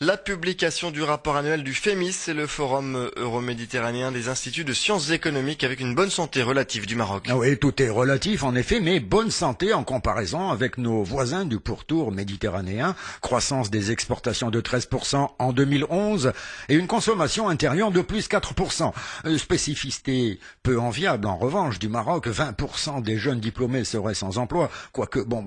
La publication du rapport annuel du FEMIS, c'est le Forum euroméditerranéen des instituts de sciences économiques avec une bonne santé relative du Maroc. Ah oui, tout est relatif en effet, mais bonne santé en comparaison avec nos voisins du pourtour méditerranéen. Croissance des exportations de 13% en 2011 et une consommation intérieure de plus 4%. Spécificité peu enviable en revanche du Maroc, 20% des jeunes diplômés seraient sans emploi. Quoique, dans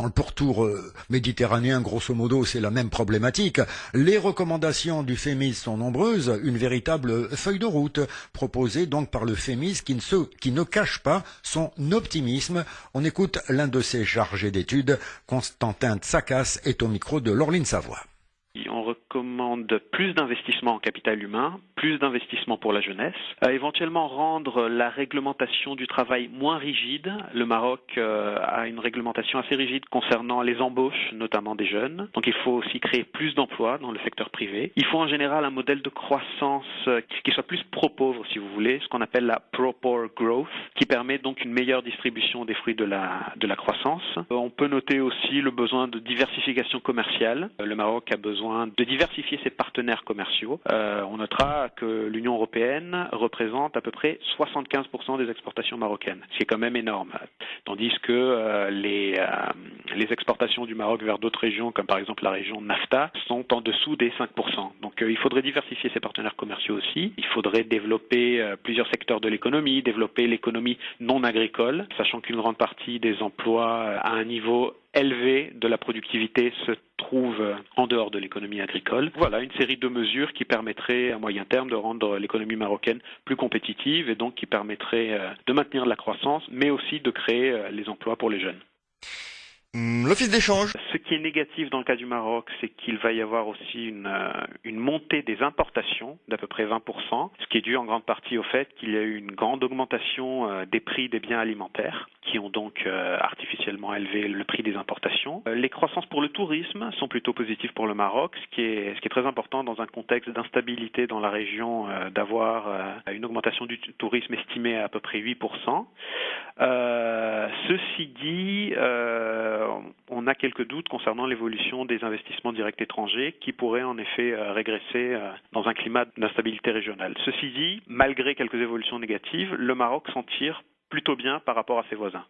le pourtour méditerranéen, grosso modo, c'est la même problématique. Les recommandations du FEMIS sont nombreuses, une véritable feuille de route proposée donc par le FEMIS qui ne cache pas son optimisme. On écoute l'un de ses chargés d'études, Constantin Tsakas, est au micro de Laureline Savoie. On recommande plus d'investissement en capital humain, plus d'investissement pour la jeunesse, éventuellement rendre la réglementation du travail moins rigide. Le Maroc a une réglementation assez rigide concernant les embauches, notamment des jeunes. Donc il faut aussi créer plus d'emplois dans le secteur privé. Il faut en général un modèle de croissance qui soit plus pro-pauvre, si vous voulez, ce qu'on appelle la pro-poor growth, qui permet donc une meilleure distribution des fruits de la croissance. On peut noter aussi le besoin de diversification commerciale. Le Maroc a besoin de diversifier ses partenaires commerciaux. On notera que l'Union européenne représente à peu près 75% des exportations marocaines, ce qui est quand même énorme. Tandis que les exportations du Maroc vers d'autres régions, comme par exemple la région NAFTA, sont en dessous des 5%. Donc il faudrait diversifier ses partenaires commerciaux aussi. Il faudrait développer plusieurs secteurs de l'économie, développer l'économie non agricole, sachant qu'une grande partie des emplois à un niveau élevé de la productivité se trouve en dehors de l'économie agricole. Voilà une série de mesures qui permettraient à moyen terme de rendre l'économie marocaine plus compétitive et donc qui permettraient de maintenir la croissance, mais aussi de créer les emplois pour les jeunes. L'office d'échange. Ce qui est négatif dans le cas du Maroc, c'est qu'il va y avoir aussi une montée des importations d'à peu près 20%, ce qui est dû en grande partie au fait qu'il y a eu une grande augmentation des prix des biens alimentaires, qui ont donc artificiellement élevé le prix des importations. Les croissances pour le tourisme sont plutôt positives pour le Maroc, ce qui est très important dans un contexte d'instabilité dans la région, d'avoir une augmentation du tourisme estimée à peu près 8%. Ceci dit, on a quelques doutes concernant l'évolution des investissements directs étrangers qui pourraient en effet régresser dans un climat d'instabilité régionale. Ceci dit, malgré quelques évolutions négatives, le Maroc s'en tire plutôt bien par rapport à ses voisins.